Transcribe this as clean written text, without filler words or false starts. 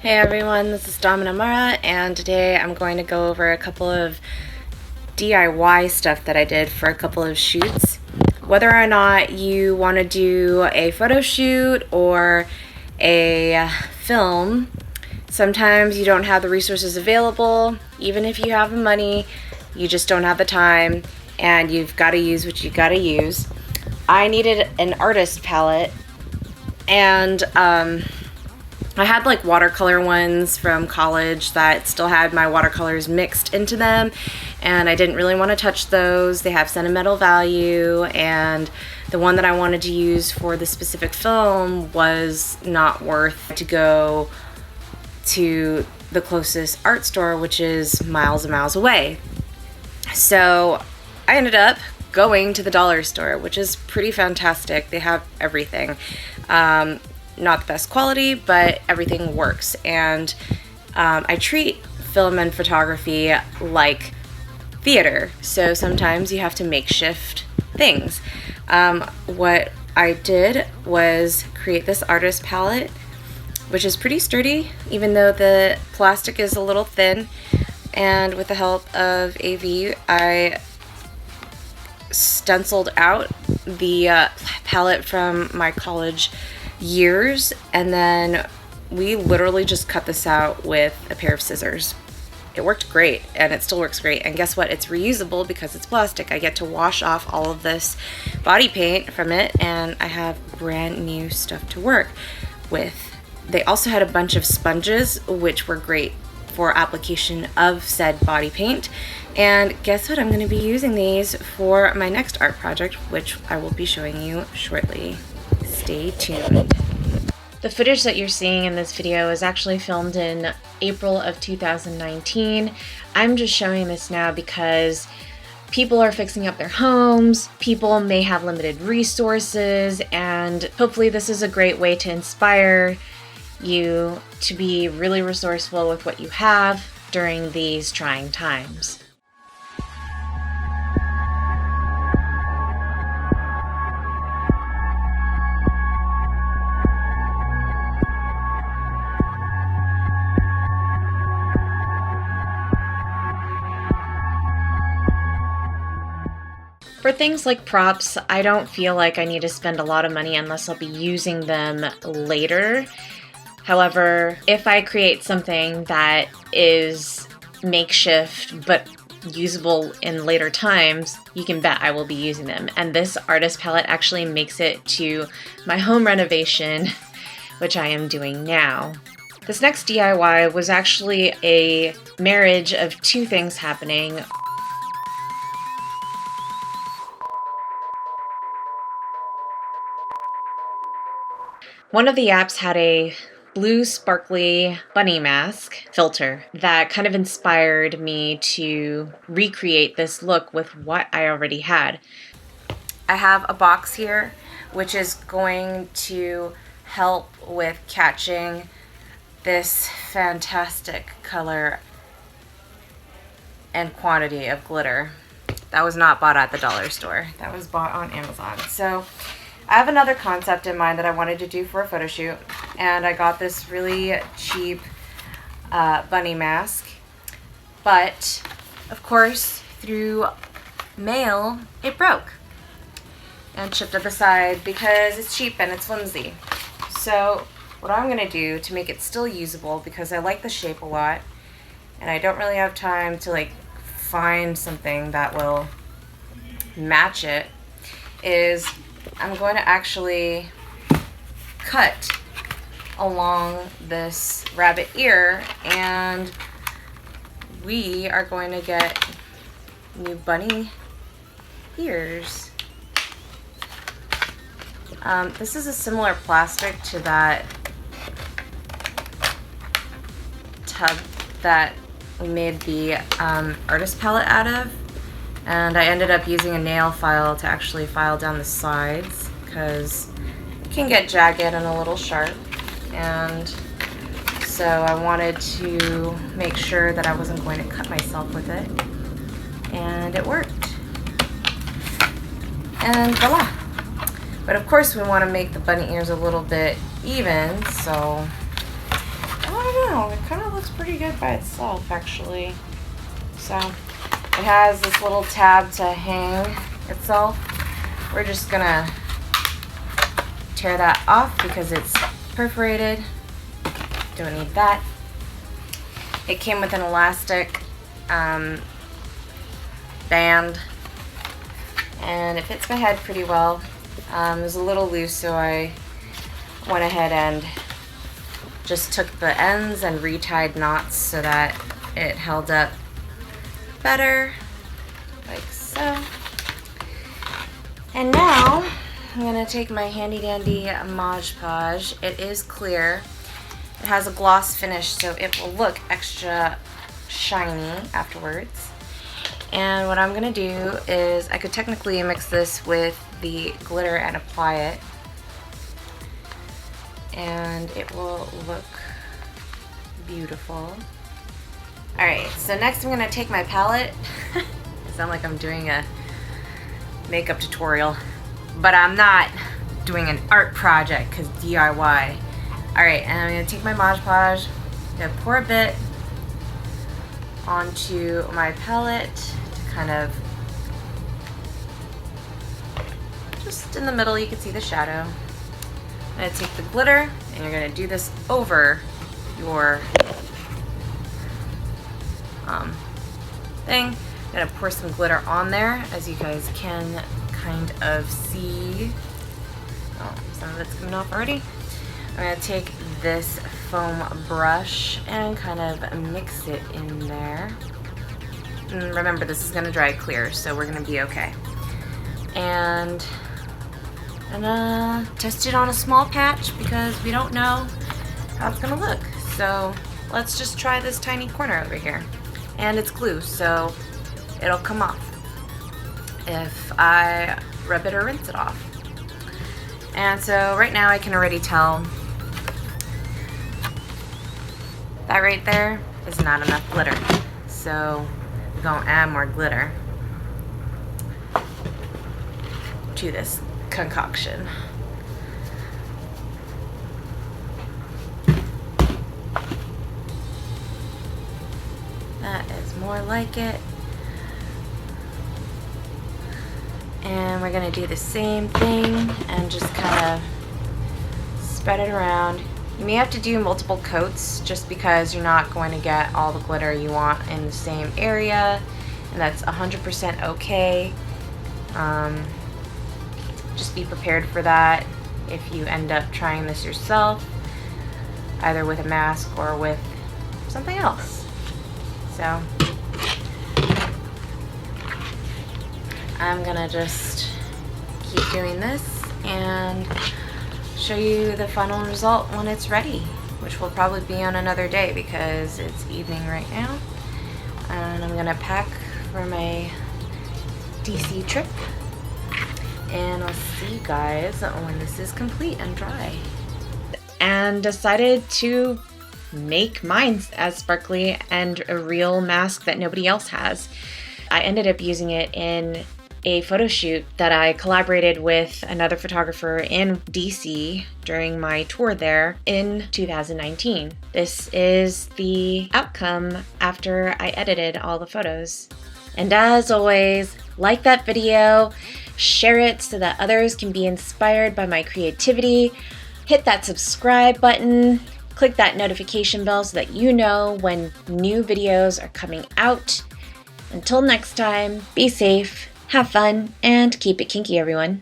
Hey everyone, this is Domina Mara, and today I'm going to go over a couple of DIY stuff that I did for a couple of shoots. Whether or not you want to do a photo shoot or a film, sometimes you don't have the resources available. Even if you have the money, you just don't have the time, and you've got to use what you got to use. I needed an artist palette, and I had like watercolor ones from college that still had my watercolors mixed into them, and I didn't really want to touch those. They have sentimental value, and the one that I wanted to use for the specific film was not worth to go to the closest art store, which is miles and miles away. So I ended up going to the dollar store, which is pretty fantastic. They have everything. Not the best quality, but everything works. And I treat film and photography like theater, so sometimes you have to makeshift things. What I did was create this artist palette, which is pretty sturdy, even though the plastic is a little thin. And with the help of AV, I stenciled out the palette from my college years, and then we literally just cut this out with a pair of scissors. It worked great, and it still works great. And guess what? It's reusable because it's plastic. I get to wash off all of this body paint from it, and I have brand new stuff to work with. They also had a bunch of sponges, which were great for application of said body paint. And guess what? I'm going to be using these for my next art project, which I will be showing you shortly. Stay tuned. The footage that you're seeing in this video is actually filmed in April of 2019. I'm just showing this now because people are fixing up their homes, people may have limited resources, and hopefully this is a great way to inspire you to be really resourceful with what you have during these trying times. For things like props, I don't feel like I need to spend a lot of money unless I'll be using them later. However, if I create something that is makeshift but usable in later times, you can bet I will be using them. And this artist palette actually makes it to my home renovation, which I am doing now. This next DIY was actually a marriage of two things happening. One of the apps had a blue sparkly bunny mask filter that kind of inspired me to recreate this look with what I already had. I have a box here which is going to help with catching this fantastic color and quantity of glitter. That was not bought at the dollar store. That was bought on Amazon. So I have another concept in mind that I wanted to do for a photo shoot, and I got this really cheap bunny mask, but of course through mail it broke and chipped at the side because it's cheap and it's flimsy. So what I'm going to do to make it still usable, because I like the shape a lot and I don't really have time to like find something that will match it, is I'm going to actually cut along this rabbit ear, and we are going to get new bunny ears. This is a similar plastic to that tub that we made the artist palette out of. And I ended up using a nail file to actually file down the sides because it can get jagged and a little sharp. And so I wanted to make sure that I wasn't going to cut myself with it. And it worked. And voila! But of course we want to make the bunny ears a little bit even, so I don't know, it kind of looks pretty good by itself actually. So it has this little tab to hang itself. We're just gonna tear that off because it's perforated. Don't need that. It came with an elastic band, and it fits my head pretty well. It was a little loose, so I went ahead and just took the ends and retied knots so that it held up better, like so. And now I'm gonna take my handy dandy Mod Podge. It is clear. It has a gloss finish, so it will look extra shiny afterwards. And what I'm gonna do is, I could technically mix this with the glitter and apply it, and it will look beautiful. Alright, so next I'm gonna take my palette. I sound like I'm doing a makeup tutorial, but I'm not doing an art project because DIY. Alright, and I'm gonna take my Mod Podge, gonna pour a bit onto my palette to kind of, just in the middle you can see the shadow. I'm gonna take the glitter and you're gonna do this over your thing. I'm gonna pour some glitter on there, as you guys can kind of see. Oh, some of it's coming off already. I'm gonna take this foam brush and kind of mix it in there. And remember, this is gonna dry clear, so we're gonna be okay. And test it on a small patch because we don't know how it's gonna look. So let's just try this tiny corner over here. And it's glue, so it'll come off if I rub it or rinse it off. And so right now I can already tell that right there is not enough glitter. So we're gonna add more glitter to this concoction. That is more like it. And we're gonna do the same thing and just kind of spread it around. You may have to do multiple coats just because you're not going to get all the glitter you want in the same area, and that's 100% okay. Just be prepared for that if you end up trying this yourself, either with a mask or with something else. So I'm gonna just keep doing this and show you the final result when it's ready, which will probably be on another day because it's evening right now. And I'm gonna pack for my DC trip, and I'll see you guys when this is complete and dry. And decided to make mine as sparkly and a real mask that nobody else has. I ended up using it in a photo shoot that I collaborated with another photographer in DC during my tour there in 2019. This is the outcome after I edited all the photos. And as always, like that video, share it so that others can be inspired by my creativity, hit that subscribe button, click that notification bell so that you know when new videos are coming out. Until next time, be safe, have fun, and keep it kinky, everyone.